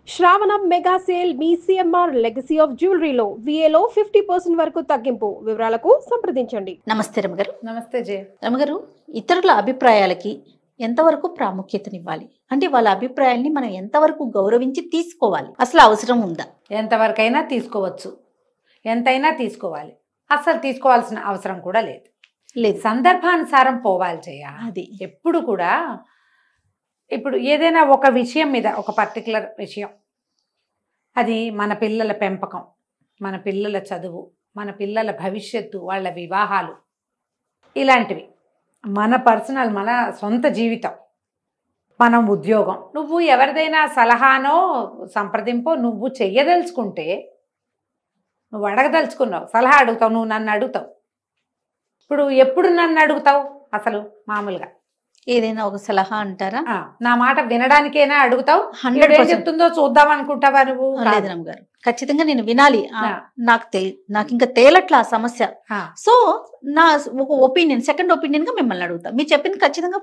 శ్రావణం mega sale మీ CMR legacy of జ్యువెలరీలో విఏలో 50% వరకు తగ్గింపు. వివరాలకు సంప్రదించండి. నమస్తే రమగారు. నమస్తే జయ. రమగారు, ఇతరుల అభిప్రాయాలకి ఎంతవరకు ప్రాముఖ్యతనివ్వాలి? అంటే వాళ్ళ అభిప్రాయాల్ని మనం ఎంతవరకు గౌరవించి తీసుకోవాలి? అసలు అవసరం ఉందా? ఎంతవరకైనా తీసుకోవచ్చు, ఎంతైనా తీసుకోవాలి. అసలు తీసుకోవాల్సిన అవసరం కూడా లేదు. సందర్భానుసారం పోవాలి జయ. అది ఎప్పుడు కూడా ఇప్పుడు ఏదైనా ఒక విషయం మీద, ఒక పర్టికులర్ విషయం, అది మన పిల్లల పెంపకం, మన పిల్లల చదువు, మన పిల్లల భవిష్యత్తు, వాళ్ళ వివాహాలు, ఇలాంటివి, మన పర్సనల్, మన సొంత జీవితం, మనం ఉద్యోగం, నువ్వు ఎవరిదైనా సలహానో సంప్రదింపో నువ్వు చెయ్యదలుచుకుంటే, నువ్వు అడగదలుచుకున్నావు, సలహా అడుగుతావు, నువ్వు నన్ను అడుగుతావు. ఇప్పుడు ఎప్పుడు నన్ను అడుగుతావు? అసలు మామూలుగా ఏదైనా ఒక సలహా అంటారా? నా మాట వినడానికైనా అడుగుతావు. 100% ఏం చెప్తుందో చూద్దాం అనుకుంటావా నువ్వు? లేదు రమగారు, ఖచ్చితంగా నేను వినాలి. నాకు ఇంకా తేలట్లా ఆ సమస్య. సో నా ఒక ఒపీనియన్, సెకండ్ ఒపీనియన్ గా మిమ్మల్ని అడుగుతా. మీరు చెప్పింది ఖచ్చితంగా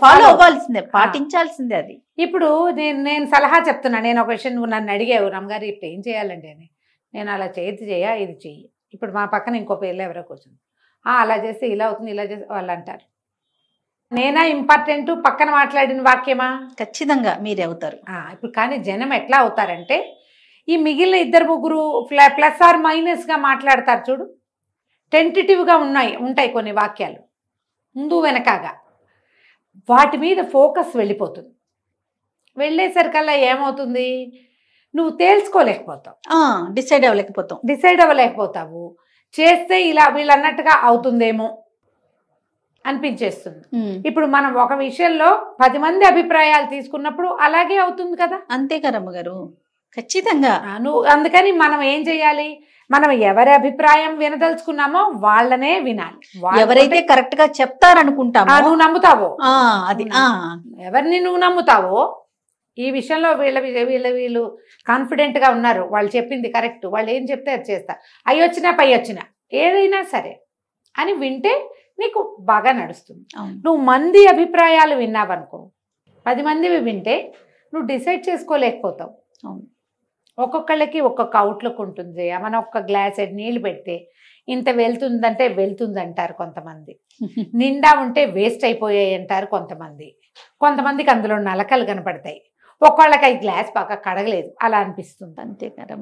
ఫాలో అవ్వాల్సిందే, పాటించాల్సిందే. అది ఇప్పుడు నేను సలహా చెప్తున్నా. నేను ఒక విషయం, నువ్వు నన్ను అడిగావు, రమ్మగారు ఇప్పుడు ఏం చేయాలండి అని. నేను అలా ఇది చెయ్యి. ఇప్పుడు మా పక్కన ఇంకో పిల్ల ఎవరో కూర్చుంది, అలా చేస్తే ఇలా అవుతుంది, ఇలా చేస్తే వాళ్ళు అంటారు. నేనా ఇంపార్టెంట్, పక్కన మాట్లాడిన వాక్యమా? ఖచ్చితంగా మీరే అవుతారు. ఇప్పుడు కానీ జనం ఎట్లా అవుతారంటే, ఈ మిగిలిన ఇద్దరు ముగ్గురు ప్లస్ ఆర్ మైనస్గా మాట్లాడతారు చూడు. టెంటేటివ్గా ఉంటాయి కొన్ని వాక్యాలు, ముందు వెనకగా. వాటి మీద ఫోకస్ వెళ్ళిపోతుంది. వెళ్ళేసరికల్లా ఏమవుతుంది, నువ్వు తేల్చుకోలేకపోతావు, డిసైడ్ అవ్వలేకపోతావు. చేస్తే ఇలా వీళ్ళు అన్నట్టుగా అవుతుందేమో అనిపించేస్తుంది. ఇప్పుడు మనం ఒక విషయంలో 10 మంది అభిప్రాయాలు తీసుకున్నప్పుడు అలాగే అవుతుంది కదా. అంతే కదమ్మ గారు, ఖచ్చితంగా. అందుకని మనం ఏం చేయాలి, మనం ఎవరి అభిప్రాయం వినదలుచుకున్నామో వాళ్ళనే వినాలి. ఎవరైతే కరెక్ట్ గా చెప్తారనుకుంటామో, నువ్వు నమ్ముతావో, అది ఎవరిని నువ్వు నమ్ముతావో, ఈ విషయంలో వీళ్ళు కాన్ఫిడెంట్ గా ఉన్నారు, వాళ్ళు చెప్పింది కరెక్ట్, వాళ్ళు ఏం చెప్తే అది చేస్తారు, అయ్యి వచ్చినా పై వచ్చినా ఏదైనా సరే అని వింటే నీకు బాగా నడుస్తుంది. నువ్వు మంది అభిప్రాయాలు విన్నావనుకో, 10 మందివి వింటే నువ్వు డిసైడ్ చేసుకోలేకపోతావు. ఒక్కొక్కళ్ళకి ఒక్కొక్క అవుట్లుక్ ఉంటుంది. మనం ఒక్క గ్లాస్ నీళ్ళు పెడితే ఇంత వెళ్తుందంటే వెళ్తుందంటారు కొంతమంది, నిండా ఉంటే వేస్ట్ అయిపోయాయి అంటారు కొంతమందికి అందులో నలకలు కనపడతాయి, ఒక్కొక్కళ్ళకి ఈ గ్లాస్ బాగా కడగలేదు అలా అనిపిస్తుంది. అంతే కదా,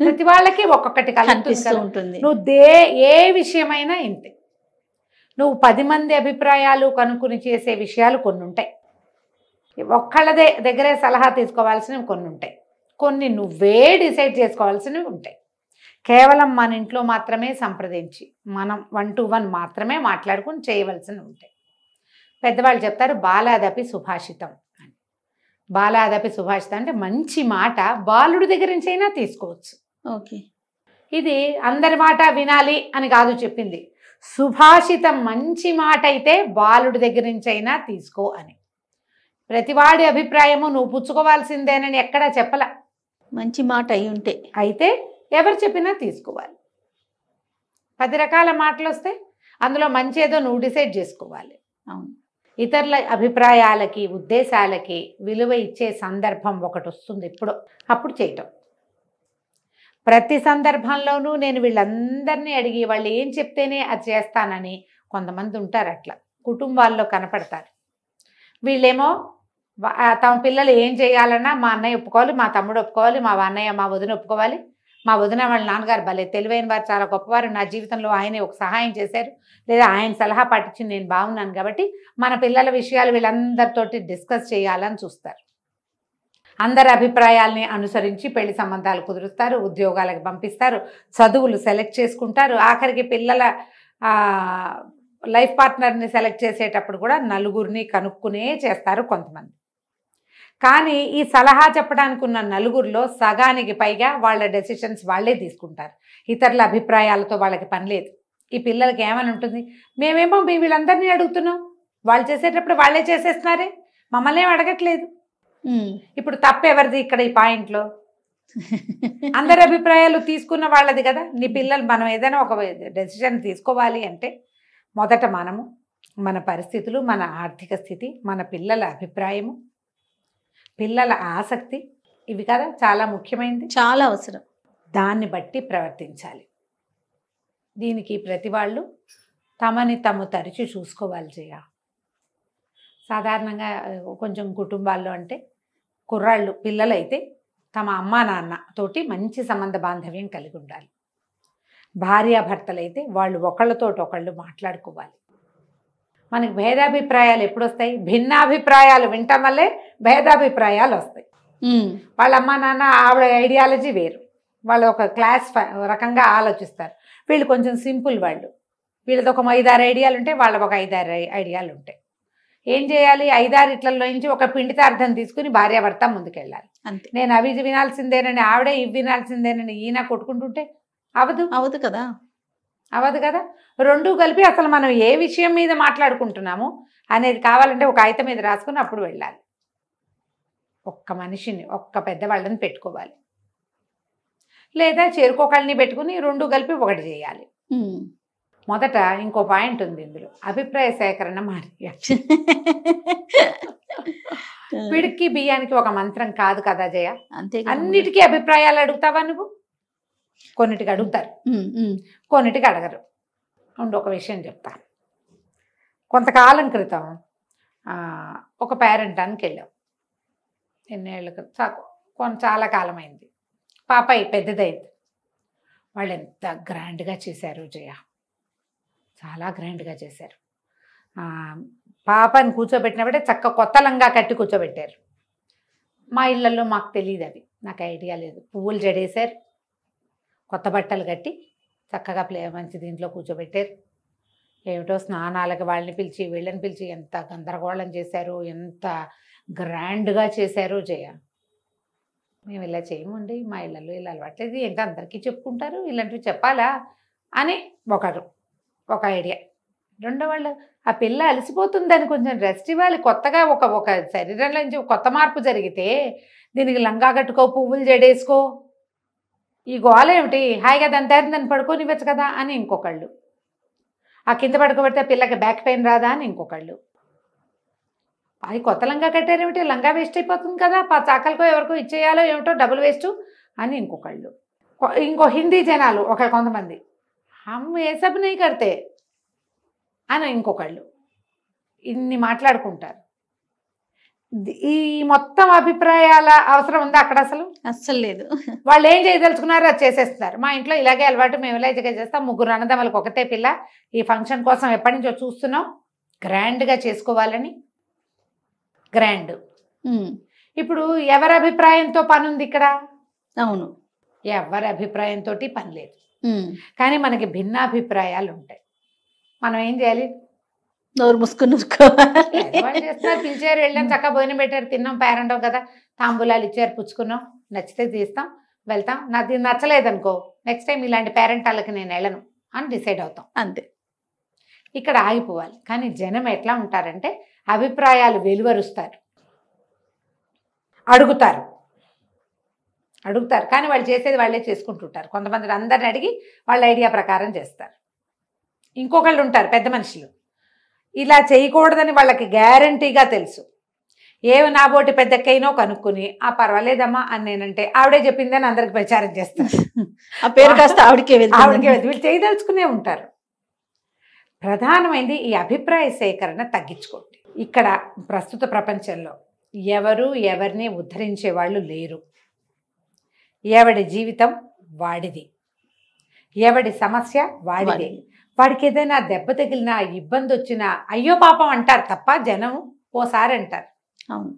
ప్రతి వాళ్ళకి ఒక్కొక్కటి కనిపిస్తుంది. నువ్వు ఏ విషయమైనా ఇంతే. నువ్వు 10 మంది అభిప్రాయాలు కనుక్కుని చేసే విషయాలు కొన్ని ఉంటాయి, ఒక్కళ్ళ దగ్గరే సలహా తీసుకోవాల్సినవి కొన్ని ఉంటాయి, కొన్ని నువ్వే డిసైడ్ చేసుకోవాల్సినవి ఉంటాయి. కేవలం మన ఇంట్లో మాత్రమే సంప్రదించి మనం 1 to 1 మాత్రమే మాట్లాడుకుని చేయవలసినవి ఉంటాయి. పెద్దవాళ్ళు చెప్తారు బాలాదపి సుభాషితం అని. బాలాదపి సుభాషితం అంటే మంచి మాట బాలుడి దగ్గర నుంచి అయినా తీసుకోవచ్చు. ఓకే, ఇది అందరి మాట వినాలి అని కాదు చెప్పింది, సుభాషితం మంచి మాట అయితే బాలుడి దగ్గర నుంచి అయినా తీసుకో అని. ప్రతివాడి అభిప్రాయము నువ్వు పుచ్చుకోవాల్సిందేనని ఎక్కడా చెప్పలా. మంచి మాట అయితే ఎవరు చెప్పినా తీసుకోవాలి. 10 రకాల మాటలు వస్తే అందులో మంచి ఏదో నువ్వు డిసైడ్ చేసుకోవాలి. ఇతరుల అభిప్రాయాలకి, ఉద్దేశాలకి విలువ ఇచ్చే సందర్భం ఒకటి వస్తుంది ఎప్పుడో, అప్పుడు చేయటం. ప్రతి సందర్భంలోనూ నేను వీళ్ళందరినీ అడిగి వాళ్ళు ఏం చెప్తేనే అది చేస్తానని కొంతమంది ఉంటారు, అట్లా కుటుంబాల్లో కనపడతారు. వీళ్ళేమో తమ పిల్లలు ఏం చేయాలన్నా మా అన్నయ్య ఒప్పుకోవాలి, మా తమ్ముడు ఒప్పుకోవాలి, మా అన్నయ్య మా వదిన ఒప్పుకోవాలి, మా వదిన వాళ్ళ నాన్నగారు భలే తెలివైన వారు, చాలా గొప్పవారు, నా జీవితంలో ఆయనే ఒక సహాయం చేశారు, లేదా ఆయన సలహా పాటించి నేను బాగున్నాను కాబట్టి మన పిల్లల విషయాలు వీళ్ళందరితోటి డిస్కస్ చేయాలని చూస్తారు. అందరి అభిప్రాయాల్ని అనుసరించి పెళ్లి సంబంధాలు కుదురుస్తారు, ఉద్యోగాలకు పంపిస్తారు, చదువులు సెలెక్ట్ చేసుకుంటారు. ఆఖరికి పిల్లల లైఫ్ పార్ట్నర్ని సెలెక్ట్ చేసేటప్పుడు కూడా నలుగురిని కనుక్కునే చేస్తారు కొంతమంది. కానీ ఈ సలహా చెప్పడానికి ఉన్న నలుగురిలో సగానికి పైగా వాళ్ళ డెసిషన్స్ వాళ్ళే తీసుకుంటారు, ఇతరుల అభిప్రాయాలతో వాళ్ళకి పని లేదు. ఈ పిల్లలకి ఏమని ఉంటుంది, మేమేమో వీళ్ళందరినీ అడుగుతున్నాం, వాళ్ళు చేసేటప్పుడు వాళ్ళే చేసేస్తున్నారే, మమ్మల్ని ఏం అడగట్లేదు. ఇప్పుడు తప్పెవరిది ఇక్కడ ఈ పాయింట్లో? అందరి అభిప్రాయాలు తీసుకున్న వాళ్ళది కదా. నీ పిల్లలు, మనం ఏదైనా ఒక డెసిషన్ తీసుకోవాలి అంటే మొదట మనము, మన పరిస్థితులు, మన ఆర్థిక స్థితి, మన పిల్లల అభిప్రాయము, పిల్లల ఆసక్తి, ఇవి కదా చాలా ముఖ్యమైనది. చాలా అవసరం. దాన్ని బట్టి ప్రవర్తించాలి. దీనికి ప్రతి వాళ్ళు తమని తాము తరచు చూసుకోవాలి జయ. సాధారణంగా కొంచెం కుటుంబాల్లో అంటే కుర్రాళ్ళు పిల్లలైతే తమ అమ్మా నాన్న తోటి మంచి సంబంధ బాంధవ్యం కలిగి ఉండాలి. భార్యాభర్తలైతే వాళ్ళు ఒకళ్ళతోటి ఒకళ్ళు మాట్లాడుకోవాలి. మనకి భేదాభిప్రాయాలు ఎప్పుడు వస్తాయి? భిన్నాభిప్రాయాలు వినటం వల్లే భేదాభిప్రాయాలు వస్తాయి. వాళ్ళ అమ్మా నాన్న ఆవిడ ఐడియాలజీ వేరు, వాళ్ళు ఒక క్లాస్ రకంగా ఆలోచిస్తారు. వీళ్ళు కొంచెం సింపుల్, వీళ్ళది ఒక 5-6 ఐడియాలు ఉంటాయి, వాళ్ళకి ఒక 5-6 ఐడియాలు ఉంటాయి. ఏం చేయాలి? 5-6 ఇట్లలో నుంచి ఒక పిండితార్థం తీసుకుని భార్యాభర్త ముందుకెళ్ళాలి. అంతే. నేను అవి వినాల్సిందేనని ఆవిడే ఇవి వినాల్సిందేనని ఈయన కొట్టుకుంటుంటే అవదు కదా. రెండు కలిపి అసలు మనం ఏ విషయం మీద మాట్లాడుకుంటున్నాము అనేది కావాలంటే ఒక కాగితం మీద రాసుకుని అప్పుడు వెళ్ళాలి. ఒక్క మనిషిని, ఒక్క పెద్దవాళ్ళని పెట్టుకోవాలి, లేదా చేరుకోకళ్ళని పెట్టుకుని రెండు కలిపి ఒకటి చేయాలి. మొదట ఇంకో పాయింట్ ఉంది ఇందులో, అభిప్రాయ సేకరణ మానేయాలి. పిడికి బియ్యానికి ఒక మంత్రం కాదు కదా జయ. అంతే. అన్నిటికీ అభిప్రాయాలు అడుగుతావా నువ్వు? కొన్నిటికి అడుగుతారు, కొన్నిటికి అడగరు. ఒక విషయం చెప్తా. కొంతకాలం క్రితం ఒక పేరెంటానికి వెళ్ళాం. ఎన్నేళ్ళ క్రితం, చాలా కాలం అయింది. పాప పెద్దదైంది. వాళ్ళు ఎంత గ్రాండ్గా చేశారు జయ, చాలా గ్రాండ్గా చేశారు. పాపని కూర్చోబెట్టినప్పుడే చక్క కొత్త లంగా కట్టి కూర్చోబెట్టారు. మా ఇళ్ళల్లో మాకు తెలియదు, అవి నాకు ఐడియా లేదు. పువ్వులు జడేశారు, కొత్త బట్టలు కట్టి చక్కగా మంచి దీంట్లో కూర్చోబెట్టారు. ఏమిటో స్నానాలకి వాళ్ళని పిలిచి వీళ్ళని పిలిచి ఎంత గందరగోళం చేశారు, ఎంత గ్రాండ్గా చేశారు జయ. మేము ఇలా చేయమండి, మా ఇళ్ళల్లో ఇలా అలవాట్లేదు, ఏంటో అందరికీ చెప్పుకుంటారు, ఇలాంటివి చెప్పాలా అని ఒక ఐడియా. రెండో వాళ్ళు, ఆ పిల్ల అలసిపోతుందని కొంచెం రెస్ట్ ఇవ్వాలి, కొత్తగా ఒక శరీరంలో నుంచి కొత్త మార్పు జరిగితే దీనికి లంగా కట్టుకో, పువ్వులు జడేసుకో, ఈ గోల ఏమిటి, హాయిగా దాన్ని పడుకోనివ్వచ్చు కదా అని ఇంకొకళ్ళు. ఆ కింద పడుకోబెడితే పిల్లకి బ్యాక్ పెయిన్ రాదా అని ఇంకొకళ్ళు. అది కొత్త లంగా కట్టారేమిటి, లంగా వేస్ట్ అయిపోతుంది కదా, చాకలకో ఎవరికో ఇచ్చేయాలో ఏమిటో, డబ్బులు వేస్ట్ అని ఇంకొకళ్ళు. ఇంకో హిందీ జనాలు కొంతమంది, హమ్ ఏ సబ్ నహీ కర్తే అని ఇంకొకళ్ళు. ఇన్ని మాట్లాడుకుంటారు. ఈ మొత్తం అభిప్రాయాల అవసరం ఉందా అక్కడ? అస్సలు లేదు. వాళ్ళు ఏం చేయదలుచుకున్నారో అది చేసేస్తున్నారు. మా ఇంట్లో ఇలాగే అలవాటు, మేము ఇలాగే చేస్తాం, 3 అన్నదమ్ములకు ఒకటే పిల్ల, ఈ ఫంక్షన్ కోసం ఎప్పటి నుంచో చూస్తున్నాం, గ్రాండ్గా చేసుకోవాలని. గ్రాండ్. ఇప్పుడు ఎవరి అభిప్రాయంతో పని ఉంది ఇక్కడ? అవును, ఎవరి అభిప్రాయంతో పని లేదు. కానీ మనకి భిన్నాభిప్రాయాలు ఉంటాయి. మనం ఏం చేయాలి? నోరు మూసుకుని చేస్తున్నారు, పిలిచారు, వెళ్ళాం, చక్కగా భోజనం పెట్టారు, తిన్నాం, పేరెంట్ కదా, తాంబూలాలు ఇచ్చారు, పుచ్చుకున్నాం, నచ్చితే తీస్తాం, వెళ్తాం. నాకు నచ్చలేదనుకో, నెక్స్ట్ టైం ఇలాంటి పేరెంటాలకి నేను వెళ్ళను అని డిసైడ్ అవుతాం. అంతే, ఇక్కడ ఆగిపోవాలి. కానీ జనం ఎట్లా ఉంటారంటే అభిప్రాయాలు వెలువరుస్తారు, అడుగుతారు కానీ వాళ్ళు చేసేది వాళ్ళే చేసుకుంటుంటారు. కొంతమంది అందరిని అడిగి వాళ్ళ ఐడియా ప్రకారం చేస్తారు. ఇంకొకళ్ళు ఉంటారు పెద్ద మనుషులు, ఇలా చేయకూడదని వాళ్ళకి గ్యారంటీగా తెలుసు. ఏమి నాబోటి పెద్దకైనో కనుక్కుని పర్వాలేదమ్మా అని నేనంటే ఆవిడే చెప్పిందని అందరికి ప్రచారం చేస్తారు. ఆ పేరు కాస్త ఆవిడకే వీళ్ళు చేయదలుచుకునే ఉంటారు. ప్రధానమైనది ఈ అభిప్రాయ సేకరణ తగ్గించుకోండి. ఇక్కడ ప్రస్తుత ప్రపంచంలో ఎవరు ఎవరిని ఉద్ధరించే వాళ్ళు లేరు. ఎవడి జీవితం వాడిది, ఎవడి సమస్య వాడిది. వాడికి ఏదైనా దెబ్బ తగిలినా, ఇబ్బంది వచ్చినా అయ్యో పాపం అంటారు తప్ప జనం ఓసారి అంటారు. అవును,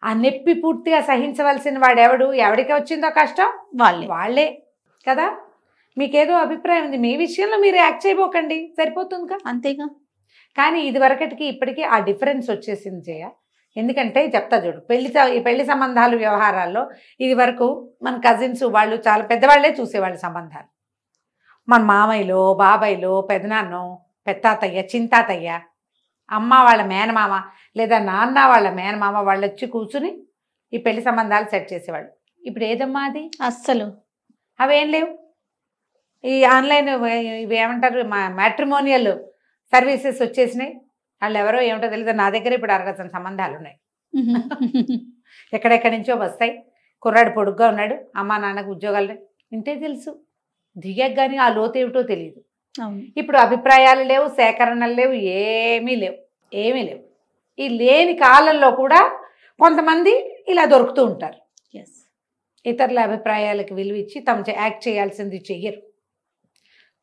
ఆ నొప్పి పూర్తిగా సహించవలసిన వాడెవడు? ఎవడికి వచ్చిందో కష్టం వాళ్ళే కదా. మీకేదో అభిప్రాయం ఉంది, మీ విషయంలో మీరు యాక్ట్ చేయబోకండి, సరిపోతుందిగా. అంతేగా. కానీ ఇది వరకటికి ఇప్పటికీ ఆ డిఫరెన్స్ వచ్చేసింది జయ. ఎందుకంటే చెప్తా చూడు, పెళ్లి సంబంధాలు వ్యవహారాల్లో ఇది వరకు మన కజిన్స్ వాళ్ళు చాలా పెద్దవాళ్లే చూసేవాళ్ళు సంబంధాలు. మన మామయ్యలో, బాబాయ్లో, పెదనాన్నో, పెత్తాతయ్య, చింతాతయ్య, అమ్మ వాళ్ళ మేనమామ లేదా నాన్న వాళ్ళ మేనమామ వాళ్ళు వచ్చి కూర్చుని ఈ పెళ్లి సంబంధాలు సెట్ చేసేవాళ్ళు. ఇప్పుడు ఏదమ్మా అది? అస్సలు అవేం లేవు. ఈ ఆన్లైన్ ఇవి ఏమంటారు, మ్యాట్రిమోనియల్ సర్వీసెస్ వచ్చేసినాయి. వాళ్ళు ఎవరో ఏమిటో తెలియదు. నా దగ్గర ఇప్పుడు 60 సంబంధాలు ఉన్నాయి, ఎక్కడెక్కడి నుంచో వస్తాయి. కుర్రాడు పొడుగ్గా ఉన్నాడు, అమ్మా నాన్నకు ఉద్యోగాలు ఇంటే తెలుసు, దిగాక కానీ ఆ లోతు ఏమిటో తెలియదు. ఇప్పుడు అభిప్రాయాలు లేవు, సేకరణలు లేవు, ఏమీ లేవు. ఈ లేని కాలంలో కూడా కొంతమంది ఇలా దొరుకుతూ ఉంటారు. ఇతరుల అభిప్రాయాలకు విలువ ఇచ్చి తమ యాక్ట్ చేయాల్సింది చెయ్యరు.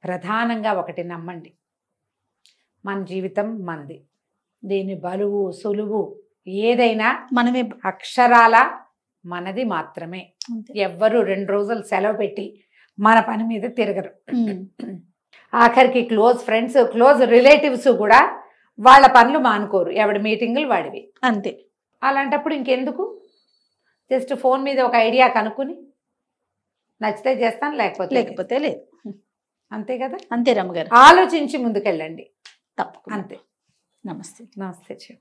ప్రధానంగా ఒకటి నమ్మండి, మన జీవితం మనది. దీని బలువు సులువు ఏదైనా మనమే, అక్షరాల మనది మాత్రమే. ఎవ్వరూ 2 రోజులు సెలవు పెట్టి మన పని మీద తిరగరు. ఆఖరికి క్లోజ్ ఫ్రెండ్స్, క్లోజ్ రిలేటివ్స్ కూడా వాళ్ళ పనులు మానుకోరు, ఎవడి మీటింగులు వాడివి. అంతే. అలాంటప్పుడు ఇంకెందుకు, జస్ట్ ఫోన్ మీద ఒక ఐడియా కనుక్కుని నచ్చితే చేస్తాను, లేకపోతే లేదు. అంతే కదా. అంతే రమ్మగారు, ఆలోచించి ముందుకెళ్ళండి. తప్పకుండా. అంతే. నమస్తే. నమస్తే.